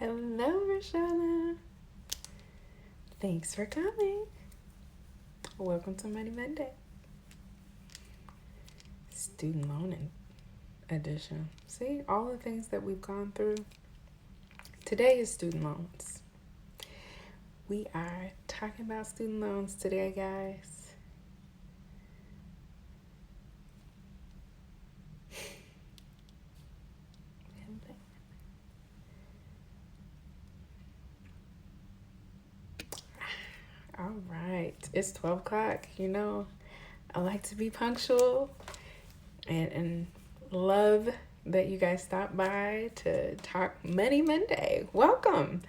Hello, Roshana. Thanks for coming. Welcome to Money Monday. Student loan edition. See, all the things that we've gone through. Today is student loans. We are talking about student loans today, guys. All right, it's 12 o'clock. You know, I like to be punctual and love that you guys stopped by to talk Money Monday. Welcome.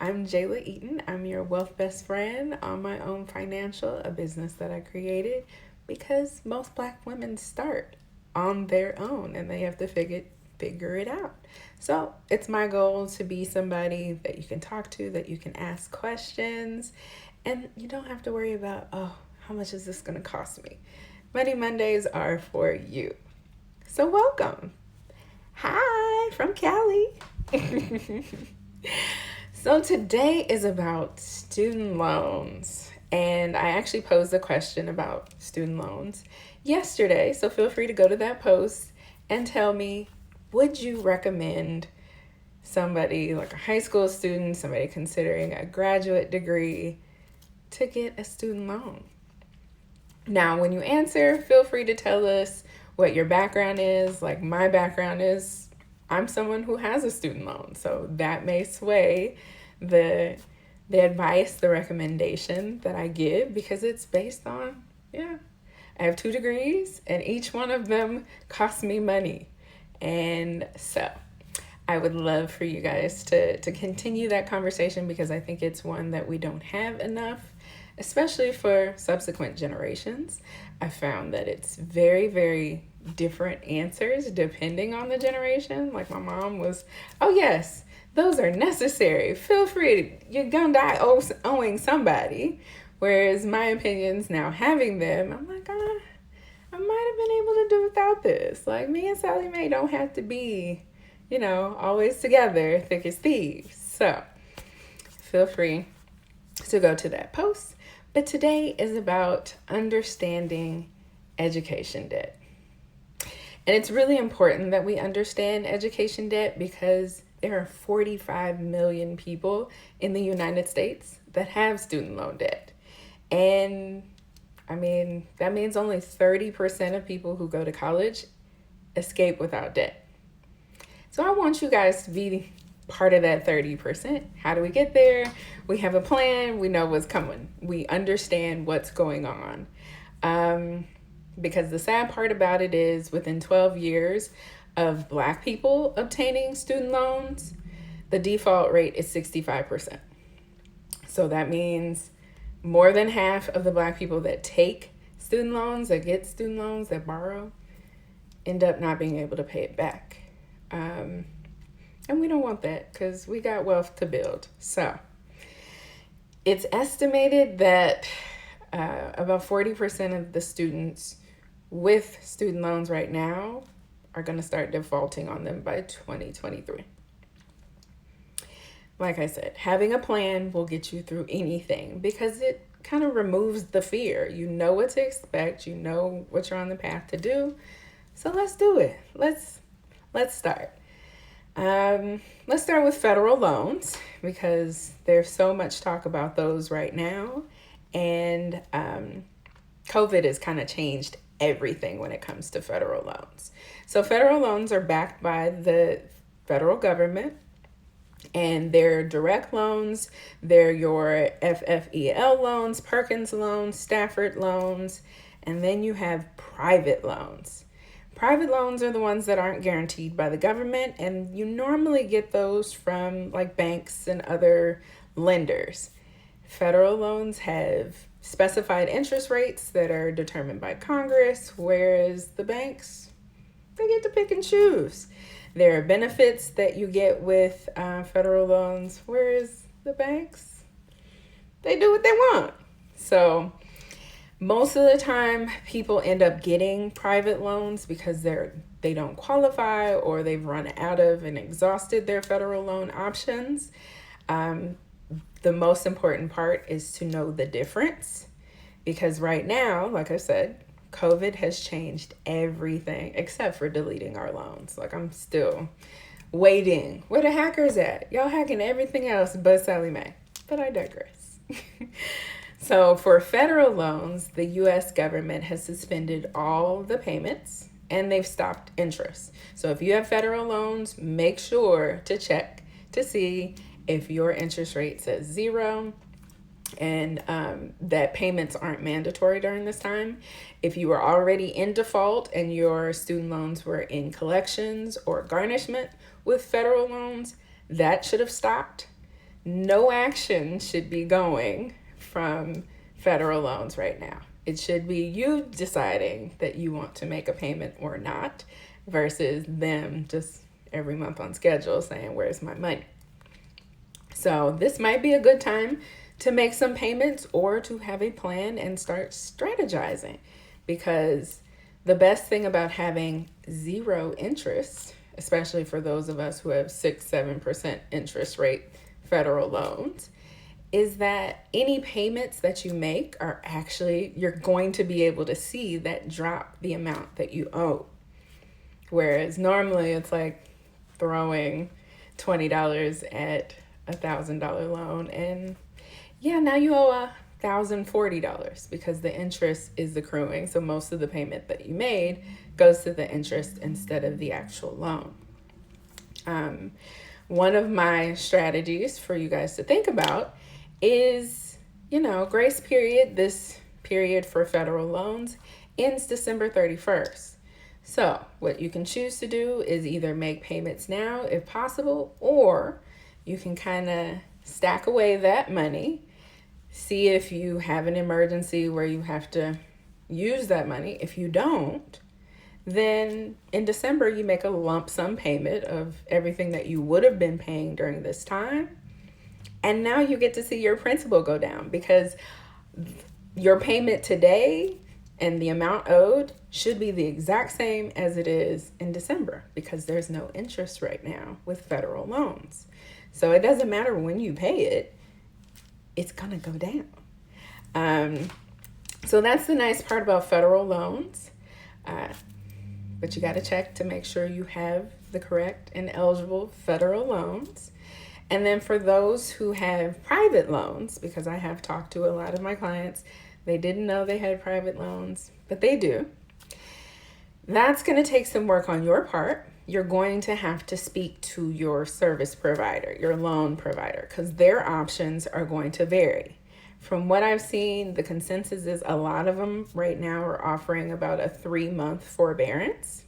I'm Jayla Eaton. I'm your wealth best friend on my own financial, a business that I created because most Black women start on their own and they have to figure it out. So it's my goal to be somebody that you can talk to, that you can ask questions, and you don't have to worry about, oh, how much is this going to cost me? Money Mondays are for you. So welcome. Hi, from Cali. So today is about student loans. And I actually posed a question about student loans yesterday. So feel free to go to that post and tell me, would you recommend somebody like a high school student, somebody considering a graduate degree, to get a student loan? Now, when you answer, feel free to tell us what your background is. Like my background is, I'm someone who has a student loan, so that may sway the advice, the recommendation that I give, because it's based on, I have 2 degrees and each one of them costs me money. And so I would love for you guys to continue that conversation, because I think it's one that we don't have enough, especially for subsequent generations. I found that it's very, very different answers depending on the generation. Like my mom was, oh yes, those are necessary. Feel free, you're gonna die owing somebody. Whereas my opinions now, having them, I'm like, I might have been able to do without this. Like me and Sally Mae don't have to be, always together, thick as thieves. So feel free to go to that post. But today is about understanding education debt. And it's really important that we understand education debt because there are 45 million people in the United States that have student loan debt. And I mean, that means only 30% of people who go to college escape without debt. So I want you guys to be part of that 30%. How do we get there? We have a plan. We know what's coming. We understand what's going on. Because the sad part about it is within 12 years of Black people obtaining student loans, the default rate is 65%. So that means more than half of the Black people that take student loans, that get student loans, that borrow, end up not being able to pay it back. And we don't want that because we got wealth to build. So it's estimated that about 40% of the students with student loans right now are going to start defaulting on them by 2023. Like I said, having a plan will get you through anything because it kind of removes the fear. You know what to expect. You know what you're on the path to do. So let's do it. Let's start. Let's start with federal loans because there's so much talk about those right now. And COVID has kind of changed everything when it comes to federal loans. So federal loans are backed by the federal government, and they're direct loans. They're your FFEL loans, Perkins loans, Stafford loans, and then you have private loans. Private loans are the ones that aren't guaranteed by the government, and you normally get those from like banks and other lenders. Federal loans have specified interest rates that are determined by Congress, whereas the banks, they get to pick and choose. There are benefits that you get with federal loans, whereas the banks, they do what they want. So Most of the time, people end up getting private loans because they don't qualify or they've run out of and exhausted their federal loan options. Um, the most important part is to know the difference, because right now, like I said, COVID has changed everything except for deleting our loans. Like, I'm still waiting. Where the hackers at? Y'all hacking everything else but Sallie Mae. But I digress. So for federal loans, the US government has suspended all the payments and they've stopped interest. So if you have federal loans, make sure to check to see if your interest rate says 0 and that payments aren't mandatory during this time. If you were already in default and your student loans were in collections or garnishment with federal loans, that should have stopped. No action should be going from federal loans right now. It should be you deciding that you want to make a payment or not, versus them just every month on schedule saying, where's my money? So this might be a good time to make some payments or to have a plan and start strategizing, because the best thing about having 0 interest, especially for those of us who have 6-7% interest rate federal loans, is that any payments that you make are actually, you're going to be able to see that drop the amount that you owe. Whereas normally it's like throwing $20 at $1,000 loan, and yeah, now you owe $1,040 because the interest is accruing. So most of the payment that you made goes to the interest instead of the actual loan. One of my strategies for you guys to think about is, grace period. This period for federal loans ends December 31st. So what you can choose to do is either make payments now if possible, or you can kind of stack away that money, see if you have an emergency where you have to use that money. If you don't, then in December you make a lump sum payment of everything that you would have been paying during this time. And now you get to see your principal go down, because your payment today and the amount owed should be the exact same as it is in December, because there's no interest right now with federal loans. So it doesn't matter when you pay it, it's gonna go down. So that's the nice part about federal loans. But you gotta check to make sure you have the correct and eligible federal loans. And then for those who have private loans, because I have talked to a lot of my clients, they didn't know they had private loans, but they do. That's going to take some work on your part. You're going to have to speak to your service provider, your loan provider, because their options are going to vary. From what I've seen, the consensus is a lot of them right now are offering about a 3-month forbearance,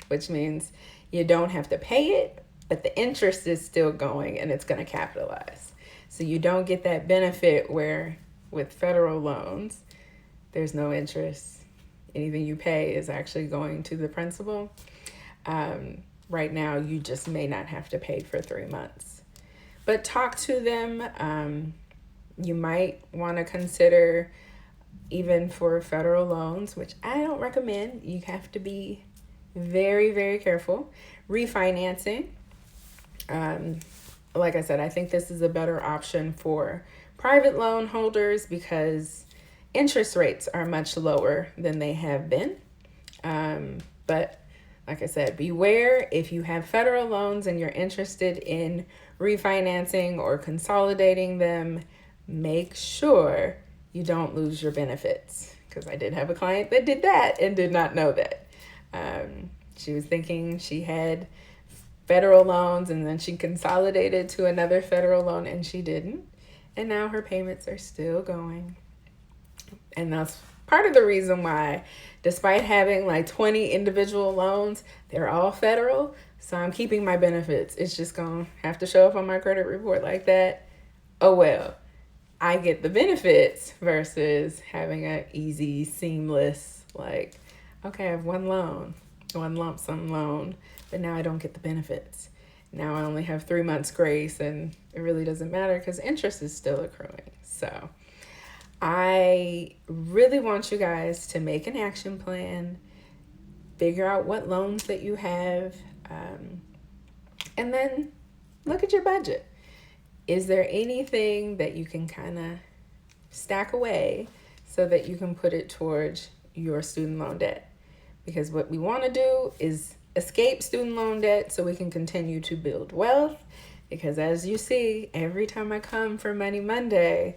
which means you don't have to pay it, but the interest is still going and it's going to capitalize. So you don't get that benefit where with federal loans, there's no interest. Anything you pay is actually going to the principal. Right now, you just may not have to pay for 3 months. But talk to them. You might want to consider, even for federal loans, which I don't recommend, you have to be very, very careful, refinancing. Like I said, I think this is a better option for private loan holders because interest rates are much lower than they have been. But like I said, beware if you have federal loans and you're interested in refinancing or consolidating them, make sure you don't lose your benefits. Because I did have a client that did that and did not know that. She was thinking she had federal loans and then she consolidated to another federal loan and she didn't. And now her payments are still going. And that's part of the reason why, despite having like 20 individual loans, they're all federal. So I'm keeping my benefits. It's just going to have to show up on my credit report like that. Oh, well, I get the benefits versus having an easy, seamless, like, okay, I have one loan, one lump sum loan, but now I don't get the benefits. Now I only have 3 months grace and it really doesn't matter because interest is still accruing. So I really want you guys to make an action plan, figure out what loans that you have, and then look at your budget. Is there anything that you can kind of stack away so that you can put it towards your student loan debt? Because what we want to do is escape student loan debt so we can continue to build wealth. Because as you see, every time I come for Money Monday,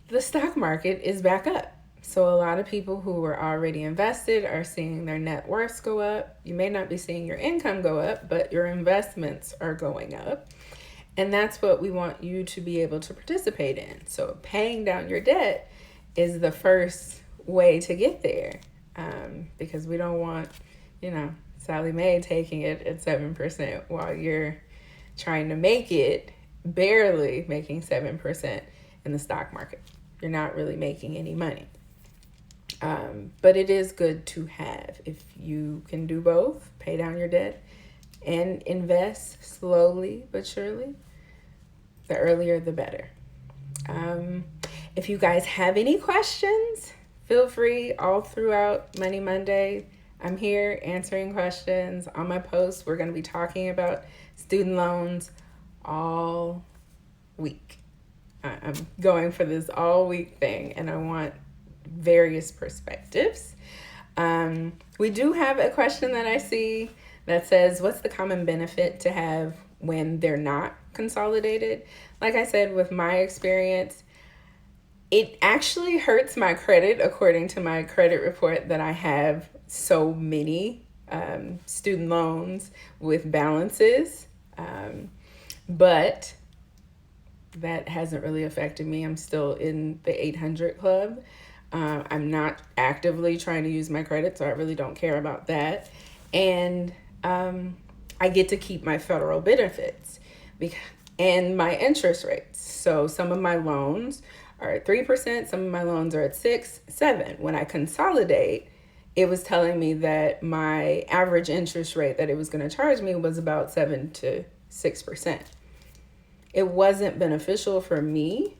the stock market is back up. So a lot of people who were already invested are seeing their net worths go up. You may not be seeing your income go up, but your investments are going up. And that's what we want you to be able to participate in. So paying down your debt is the first way to get there, because we don't want, Sally Mae taking it at 7% while you're trying to make it barely making 7% in the stock market. You're not really making any money. But it is good to have. If you can do both, pay down your debt and invest slowly but surely, the earlier the better. If you guys have any questions, feel free all throughout Money Monday. I'm here answering questions on my posts. We're going to be talking about student loans all week. I'm going for this all week thing, and I want various perspectives. We do have a question that I see that says, what's the common benefit to have when they're not consolidated? Like I said, with my experience, it actually hurts my credit, according to my credit report, that I have so many student loans with balances. But that hasn't really affected me. I'm still in the 800 club. I'm not actively trying to use my credit, so I really don't care about that. And I get to keep my federal benefits and my interest rates. So some of my loans are at 3%, some of my loans are at 6, 7. When I consolidate, it was telling me that my average interest rate that it was going to charge me was about 7 to 6%. It wasn't beneficial for me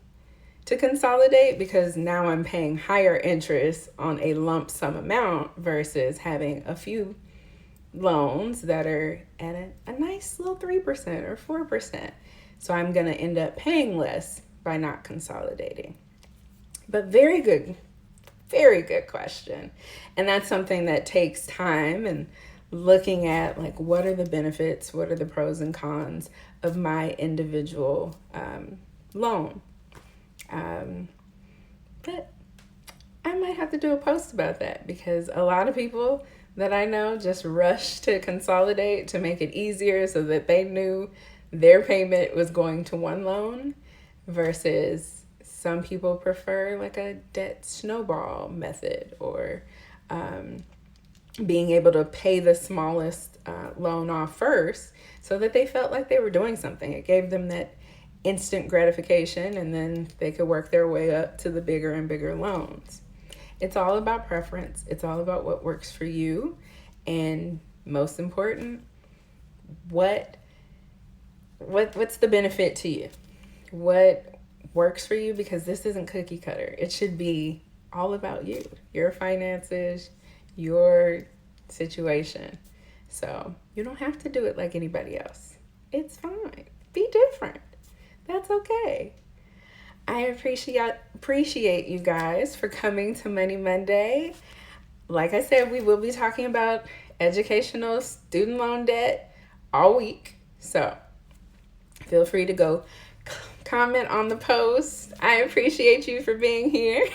to consolidate because now I'm paying higher interest on a lump sum amount versus having a few loans that are at a nice little 3% or 4%. So I'm going to end up paying less by not consolidating. But very good question. And that's something that takes time and looking at, like, what are the benefits, what are the pros and cons of my individual loan. But I might have to do a post about that because a lot of people that I know just rush to consolidate to make it easier so that they knew their payment was going to one loan, versus some people prefer like a debt snowball method, or being able to pay the smallest loan off first so that they felt like they were doing something. It gave them that instant gratification, and then they could work their way up to the bigger and bigger loans. It's all about preference. It's all about what works for you. And most important, what's the benefit to you? What works for you? Because this isn't cookie cutter. It should be all about you, your finances, your situation. So you don't have to do it like anybody else. It's fine. Be different. That's okay. I appreciate you guys for coming to Money Monday. Like I said, we will be talking about educational student loan debt all week. So feel free to go comment on the post. I appreciate you for being here.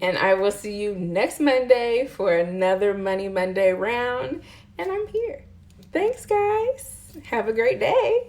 And I will see you next Monday for another Money Monday round. And I'm here. Thanks, guys. Have a great day.